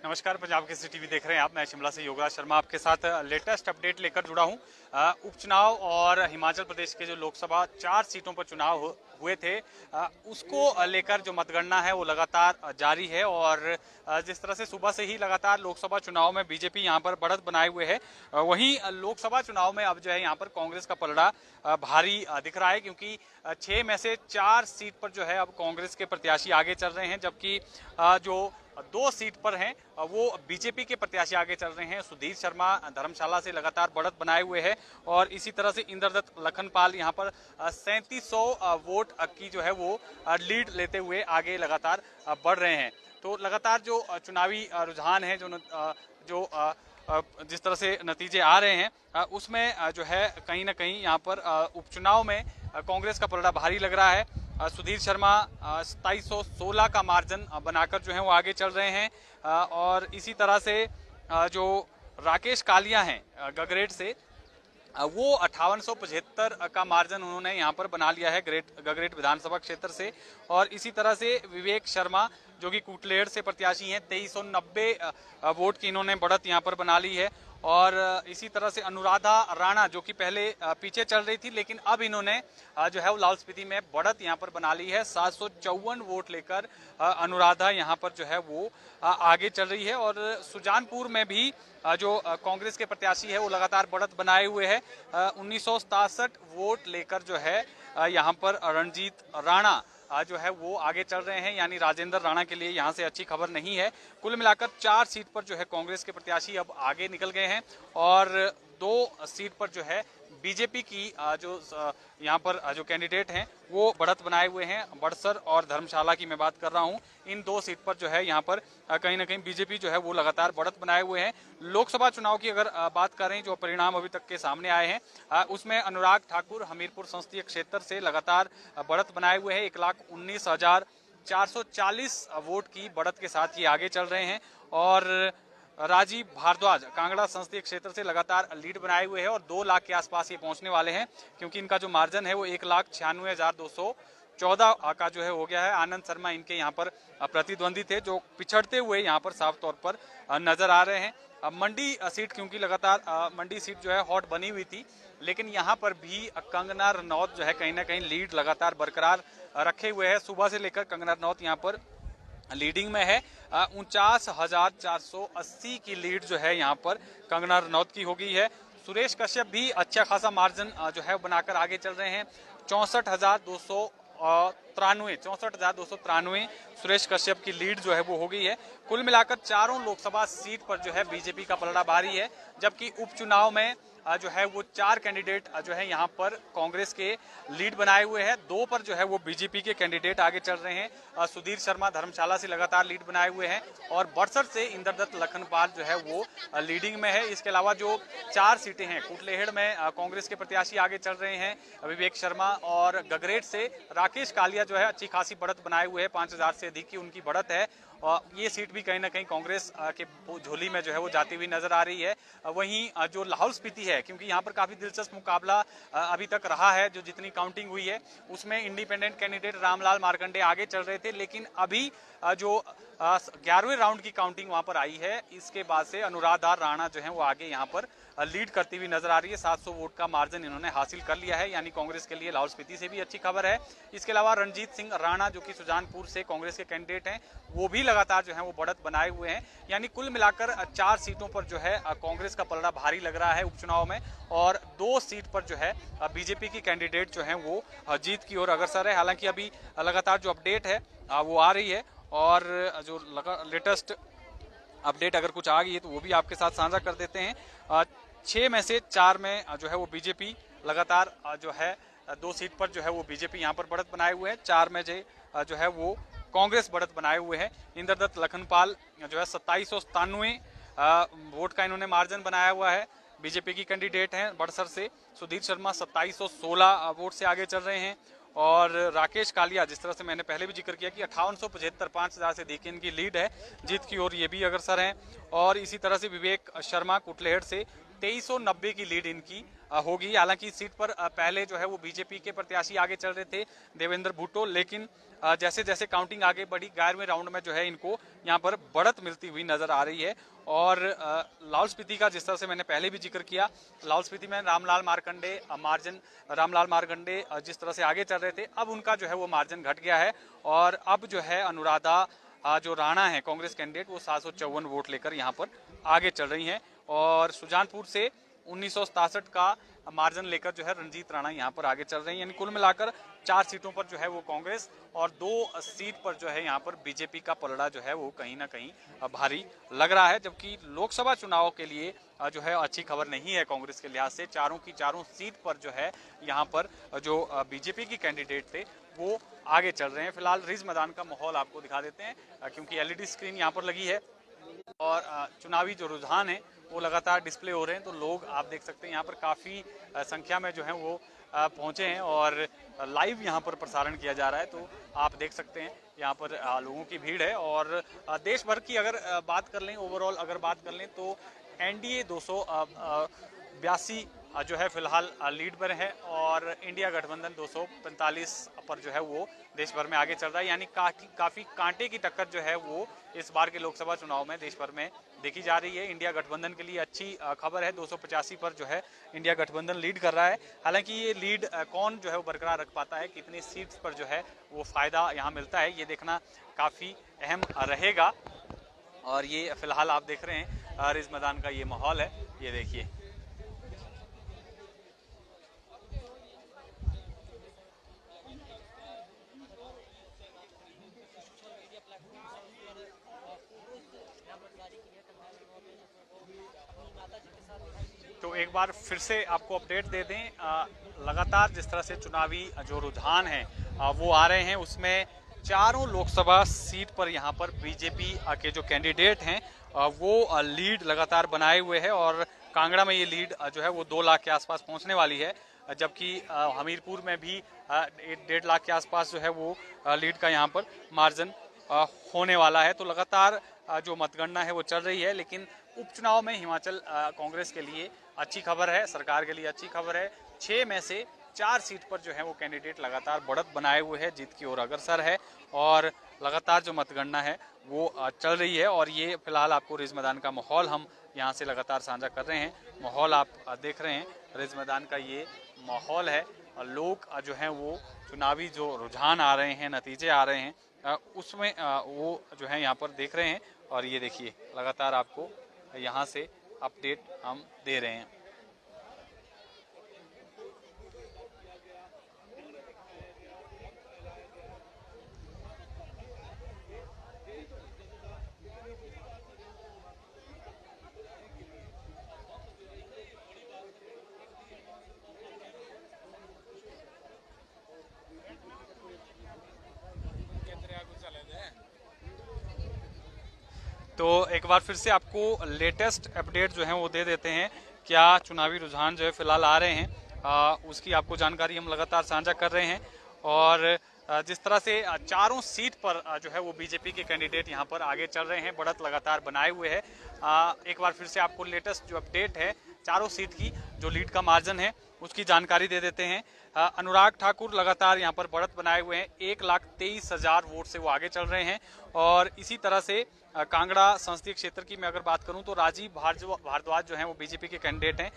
नमस्कार, पंजाब केसरी टीवी देख रहे हैं आप। मैं शिमला से योगराज शर्मा आपके साथ लेटेस्ट अपडेट लेकर जुड़ा हूं। उपचुनाव और हिमाचल प्रदेश के जो लोकसभा 4 सीटों पर चुनाव हुए थे, उसको लेकर जो मतगणना है वो लगातार जारी है। और जिस तरह से सुबह से ही लगातार लोकसभा चुनाव में बीजेपी यहां पर बढ़त बनाए हुए है, वहीं लोकसभा चुनाव में अब जो है यहां पर कांग्रेस का पलड़ा भारी दिख रहा है, क्योंकि 6 में से 4 सीट पर जो है अब कांग्रेस के प्रत्याशी आगे चल रहे हैं, जबकि जो 2 सीट पर हैं वो बीजेपी के प्रत्याशी आगे चल रहे हैं। सुधीर शर्मा धर्मशाला से लगातार बढ़त बनाए हुए हैं और इसी तरह से इंद्रदत्त लखनपाल यहां पर 3700 वोट की जो है वो लीड लेते हुए आगे लगातार बढ़ रहे हैं। तो लगातार जो चुनावी रुझान है, जो जिस तरह से नतीजे आ रहे हैं, उसमें जो है कहीं ना कहीं यहाँ पर उपचुनाव में कांग्रेस का पलड़ा भारी लग रहा है। सुधीर शर्मा 2716 का मार्जिन बनाकर जो है वो आगे चल रहे हैं। और इसी तरह से जो राकेश कालिया हैं गगरेट से, वो 5875 का मार्जिन उन्होंने यहाँ पर बना लिया है गगरेट विधानसभा क्षेत्र से। और इसी तरह से विवेक शर्मा जो कि कुटलेड़ से प्रत्याशी हैं, 2390 वोट की इन्होंने बढ़त यहाँ पर बना ली है। और इसी तरह से अनुराधा राणा जो कि पहले पीछे चल रही थी, लेकिन अब इन्होंने जो है वो लाहौल स्पीति में बढ़त यहाँ पर बना ली है। 754 वोट लेकर अनुराधा यहाँ पर जो है वो आगे चल रही है। और सुजानपुर में भी जो कांग्रेस के प्रत्याशी है वो लगातार बढ़त बनाए हुए है। 1967 वोट लेकर जो है यहाँ पर रणजीत राणा जो है वो आगे चल रहे हैं, यानी राजेंद्र राणा के लिए यहाँ से अच्छी खबर नहीं है। कुल मिलाकर 4 सीट पर जो है कांग्रेस के प्रत्याशी अब आगे निकल गए हैं और 2 सीट पर जो है बीजेपी की जो यहाँ पर जो कैंडिडेट हैं वो बढ़त बनाए हुए हैं। बड़सर और धर्मशाला की मैं बात कर रहा हूँ। इन 2 सीट पर जो है यहाँ पर कहीं ना कहीं बीजेपी जो है वो लगातार बढ़त बनाए हुए हैं। लोकसभा चुनाव की अगर बात करें, जो परिणाम अभी तक के सामने आए हैं, उसमें अनुराग ठाकुर हमीरपुर संसदीय क्षेत्र से लगातार बढ़त बनाए हुए हैं। 1,19,440 वोट की बढ़त के साथ ये आगे चल रहे हैं। और राजीव भारद्वाज कांगड़ा संसदीय क्षेत्र से लगातार लीड बनाए हुए हैं और 2 लाख के आसपास ये पहुंचने वाले हैं, क्योंकि इनका जो मार्जिन है वो 1,96,214 का जो है हो गया है। आनंद शर्मा इनके यहाँ पर प्रतिद्वंदी थे, जो पिछड़ते हुए यहाँ पर साफ तौर पर नजर आ रहे हैं। मंडी सीट, क्योंकि लगातार मंडी सीट जो है हॉट बनी हुई थी, लेकिन यहाँ पर भी कंगना रनौत जो है कहीं ना कहीं लीड लगातार बरकरार रखे हुए है। सुबह से लेकर कंगना रनौत यहाँ पर लीडिंग में है। 49,480 की लीड जो है यहाँ पर कंगना रनौत की हो गई है। सुरेश कश्यप भी अच्छा खासा मार्जिन जो है बनाकर आगे चल रहे हैं। 64,293 सुरेश कश्यप की लीड जो है वो हो गई है। कुल मिलाकर चारों लोकसभा सीट पर जो है बीजेपी का पलड़ा भारी है, जबकि उपचुनाव में जो है वो 4 कैंडिडेट जो है यहाँ पर कांग्रेस के लीड बनाए हुए हैं। 2 पर जो है वो बीजेपी के कैंडिडेट आगे चल रहे हैं। सुधीर शर्मा धर्मशाला से लगातार लीड बनाए हुए हैं और बड़सर से इंद्रदत्त लखनपाल जो है वो लीडिंग में है। इसके अलावा जो 4 सीटें हैं, कुटलेहड़ में कांग्रेस के प्रत्याशी आगे चल रहे हैं विवेक शर्मा, और गगरेट से राकेश कालिया जो है अच्छी खासी बढ़त बनाए हुए हैं। 5000 से अधिक की उनकी बढ़त है। ये सीट भी कहीं ना कहीं कांग्रेस के झोली में जो है वो जाती हुई नजर आ रही है। वहीं जो लाहौल स्पीति है, क्योंकि यहाँ पर काफी दिलचस्प मुकाबला अभी तक रहा है, जो जितनी काउंटिंग हुई है उसमें इंडिपेंडेंट कैंडिडेट रामलाल मार्कंडे आगे चल रहे थे, लेकिन अभी जो 11वें राउंड की काउंटिंग वहां पर आई है, इसके बाद से अनुराधा राणा जो है वो आगे यहाँ पर लीड करती हुई नजर आ रही है। 700 वोट का मार्जिन इन्होंने हासिल कर लिया है, यानी कांग्रेस के लिए लाहौल स्पीति से भी अच्छी खबर है। इसके अलावा रणजीत सिंह राणा जो कि सुजानपुर से कांग्रेस के कैंडिडेट हैं, वो भी लगातार जो है वो बढ़त बनाए हुए हैं। यानी कुल मिलाकर 4 सीटों पर जो है कांग्रेस का पलड़ा भारी लग रहा है उपचुनाव में, और 2 सीट पर जो है बीजेपी की कैंडिडेट जो है वो जीत की ओर अग्रसर है। हालांकि अभी लगातार जो अपडेट है वो आ रही है, और जो लेटेस्ट अपडेट अगर कुछ आ गई है तो वो भी आपके साथ साझा कर देते हैं। 6 में से 4 में जो है वो बीजेपी लगातार जो है 2 सीट पर जो है वो बीजेपी यहाँ पर बढ़त बनाए हुए हैं। 4 में जो है वो कांग्रेस बढ़त बनाए हुए हैं। इंद्रदत्त लखनपाल जो है 2797 वोट का इन्होंने मार्जिन बनाया हुआ है, बीजेपी की कैंडिडेट हैं। बड़सर से सुधीर शर्मा 2716 वोट से आगे चल रहे हैं। और राकेश कालिया, जिस तरह से मैंने पहले भी जिक्र किया कि 5875 5000 से देखिए इनकी लीड है जीत की ओर, ये भी अग्रसर हैं। और इसी तरह से विवेक शर्मा कुटलेहड़ से 2390 की लीड इनकी होगी। हालांकि इस सीट पर पहले जो है वो बीजेपी के प्रत्याशी आगे चल रहे थे, देवेंद्र भुट्टो, लेकिन जैसे जैसे काउंटिंग आगे बढ़ी 11वें राउंड में जो है इनको यहाँ पर बढ़त मिलती हुई नजर आ रही है। और लाहौल स्पीति का जिस तरह से मैंने पहले भी जिक्र किया, लाहौल स्पीति में रामलाल मारकंडे जिस तरह से आगे चल रहे थे, अब उनका जो है वो मार्जिन घट गया है और अब जो है अनुराधा जो राणा है कांग्रेस कैंडिडेट, वो 754 वोट लेकर यहाँ पर आगे चल रही हैं। और सुजानपुर से 1967 का मार्जिन लेकर जो है रंजीत राणा यहाँ पर आगे चल रही हैं। यानी कुल मिलाकर 4 सीटों पर जो है वो कांग्रेस और 2 सीट पर जो है यहाँ पर बीजेपी का पलड़ा जो है वो कहीं ना कहीं भारी लग रहा है। जबकि लोकसभा चुनाव के लिए जो है अच्छी खबर नहीं है कांग्रेस के लिहाज से। चारों की चारों सीट पर जो है यहाँ पर जो बीजेपी की कैंडिडेट थे वो आगे चल रहे हैं। फिलहाल रिज मैदान का माहौल आपको दिखा देते हैं, क्योंकि एलईडी स्क्रीन यहाँ पर लगी है और चुनावी जो रुझान है वो लगातार डिस्प्ले हो रहे हैं। तो लोग आप देख सकते हैं यहाँ पर काफ़ी संख्या में जो है वो पहुंचे हैं और लाइव यहाँ पर प्रसारण किया जा रहा है। तो आप देख सकते हैं यहाँ पर लोगों की भीड़ है। और देश भर की अगर बात कर लें, ओवरऑल अगर बात कर लें, तो एनडीए 282 जो है फिलहाल लीड पर है और इंडिया गठबंधन 245 पर जो है वो देश भर में आगे चल रहा है। यानी काफी कांटे की टक्कर जो है वो इस बार के लोकसभा चुनाव में देश भर में देखी जा रही है। इंडिया गठबंधन के लिए अच्छी खबर है, 285 पर जो है इंडिया गठबंधन लीड कर रहा है। हालांकि ये लीड कौन जो है वो बरकरार रख पाता है, कितनी सीट्स पर जो है वो फायदा यहाँ मिलता है, ये देखना काफी अहम रहेगा। और ये फिलहाल आप देख रहे हैं रिज मैदान का ये माहौल है, ये देखिए। तो एक बार फिर से आपको अपडेट दे दें, लगातार जिस तरह से चुनावी जो रुझान है वो आ रहे हैं, उसमें चारों लोकसभा सीट पर यहाँ पर बीजेपी के जो कैंडिडेट हैं वो लीड लगातार बनाए हुए हैं। और कांगड़ा में ये लीड जो है वो 2 लाख के आसपास पहुँचने वाली है, जबकि हमीरपुर में भी 1.5 लाख के आसपास जो है वो लीड का यहाँ पर मार्जिन होने वाला है। तो लगातार जो मतगणना है वो चल रही है, लेकिन उपचुनाव में हिमाचल कांग्रेस के लिए अच्छी खबर है, सरकार के लिए अच्छी खबर है। 6 में से 4 सीट पर जो है वो कैंडिडेट लगातार बढ़त बनाए हुए है, जीत की ओर अग्रसर है और लगातार जो मतगणना है वो चल रही है। और ये फिलहाल आपको रिज मैदान का माहौल हम यहाँ से लगातार साझा कर रहे हैं। माहौल आप देख रहे हैं, रिज मैदान का ये माहौल है। लोग जो हैं वो चुनावी जो रुझान आ रहे हैं, नतीजे आ रहे हैं, उसमें वो जो है यहाँ पर देख रहे हैं। और ये देखिए लगातार आपको यहाँ से अपडेट हम दे रहे हैं। तो एक बार फिर से आपको लेटेस्ट अपडेट जो है वो दे देते हैं, क्या चुनावी रुझान जो है फिलहाल आ रहे हैं उसकी आपको जानकारी हम लगातार साझा कर रहे हैं। और जिस तरह से चारों सीट पर जो है वो बीजेपी के कैंडिडेट यहाँ पर आगे चल रहे हैं, बढ़त लगातार बनाए हुए हैं। एक बार फिर से आपको लेटेस्ट जो अपडेट है चारों सीट की जो लीड का मार्जिन है उसकी जानकारी दे देते हैं। अनुराग ठाकुर लगातार यहाँ पर बढ़त बनाए हुए हैं, 1,23,000 वोट से वो आगे चल रहे हैं। और इसी तरह से कांगड़ा संसदीय क्षेत्र की मैं अगर बात करूं तो राजीव भारद्वाज जो हैं वो बीजेपी के कैंडिडेट हैं,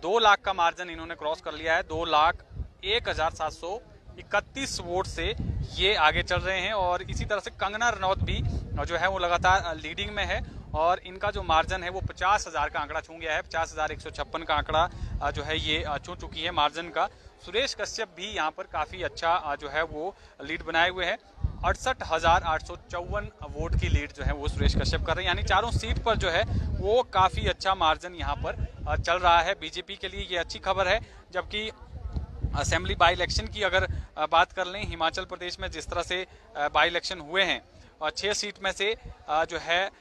2 लाख का मार्जिन इन्होंने क्रॉस कर लिया है, 2,01,731 वोट से ये आगे चल रहे हैं। और इसी तरह से कंगना रनौत भी जो है वो लगातार लीडिंग में है और इनका जो मार्जिन है वो 50,000 का आंकड़ा छू गया है, 50,156 का आंकड़ा जो है ये छू चुकी है मार्जिन का। सुरेश कश्यप भी यहाँ पर काफी अच्छा जो है वो लीड बनाए हुए हैं, 68,854 वोट की लीड जो है वो सुरेश कश्यप कर रहे हैं। यानी चारों सीट पर जो है वो काफी अच्छा मार्जिन यहाँ पर चल रहा है। बीजेपी के लिए ये अच्छी खबर है। जबकि असेंबली बाई इलेक्शन की अगर बात कर लें, हिमाचल प्रदेश में जिस तरह से बाई इलेक्शन हुए हैं, 6 सीट में से जो है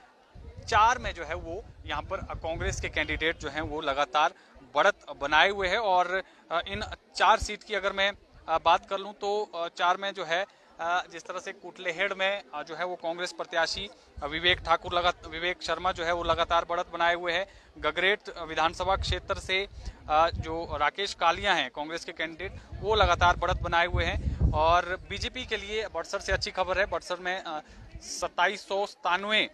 4 में जो है वो यहाँ पर कांग्रेस के कैंडिडेट जो हैं वो लगातार बढ़त बनाए हुए हैं। और इन 4 सीट की अगर मैं बात कर लूँ तो 4 में जो है जिस तरह से कुटलेहेड़ में जो है वो कांग्रेस प्रत्याशी विवेक शर्मा जो है वो लगातार बढ़त बनाए हुए हैं। गगरेट विधानसभा क्षेत्र से जो राकेश कालिया हैं कांग्रेस के कैंडिडेट, वो लगातार बढ़त बनाए हुए हैं। और बीजेपी के लिए बड़सर से अच्छी खबर है। बड़सर में 2797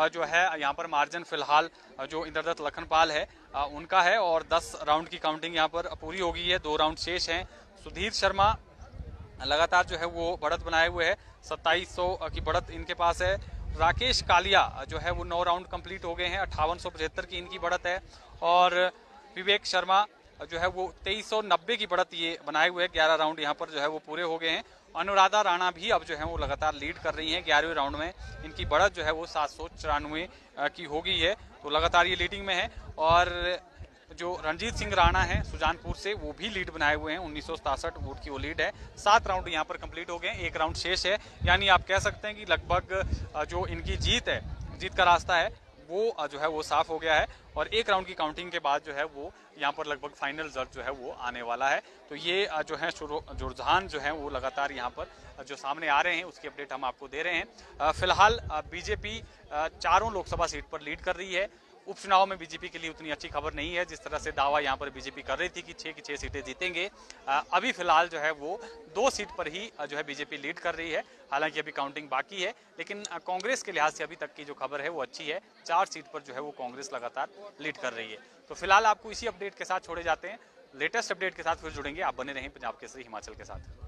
जो है यहाँ पर मार्जिन फिलहाल जो इंद्रदत्त लखनपाल है उनका है, और 10 राउंड की काउंटिंग यहाँ पर पूरी हो गई है। 2 राउंड शेष हैं। सुधीर शर्मा लगातार जो है वो बढ़त बनाए हुए है, 2700 की बढ़त इनके पास है। राकेश कालिया जो है वो 9 राउंड कंप्लीट हो गए हैं, 5875 की इनकी बढ़त है। और विवेक शर्मा जो है वो 2390 की बढ़त ये बनाए हुए हैं। 11 राउंड यहाँ पर जो है वो पूरे हो गए हैं। अनुराधा राणा भी अब जो है वो लगातार लीड कर रही हैं। 11वें राउंड में इनकी बढ़त जो है वो 794 की हो गई है, तो लगातार ये लीडिंग में है। और जो रणजीत सिंह राणा है सुजानपुर से, वो भी लीड बनाए हुए हैं। 1967 वोट की वो लीड है। 7 राउंड यहाँ पर कंप्लीट हो गए हैं, 1 राउंड शेष है। यानी आप कह सकते हैं कि लगभग जो इनकी जीत का रास्ता है वो जो है वो साफ हो गया है। और 1 राउंड की काउंटिंग के बाद जो है वो यहाँ पर लगभग फाइनल रिजल्ट जो है वो आने वाला है। तो ये जो है रुझान जो है वो लगातार यहाँ पर जो सामने आ रहे हैं उसकी अपडेट हम आपको दे रहे हैं। फिलहाल बीजेपी चारों लोकसभा सीट पर लीड कर रही है। उपचुनाव में बीजेपी के लिए उतनी अच्छी खबर नहीं है जिस तरह से दावा यहाँ पर बीजेपी कर रही थी कि 6 की 6 सीटें जीतेंगे। अभी फिलहाल जो है वो 2 सीट पर ही जो है बीजेपी लीड कर रही है। हालांकि अभी काउंटिंग बाकी है, लेकिन कांग्रेस के लिहाज से अभी तक की जो खबर है वो अच्छी है। 4 सीट पर जो है वो कांग्रेस लगातार लीड कर रही है। तो फिलहाल आपको इसी अपडेट के साथ छोड़े जाते हैं। लेटेस्ट अपडेट के साथ फिर जुड़ेंगे। आप बने रहें पंजाब केसरी हिमाचल के साथ।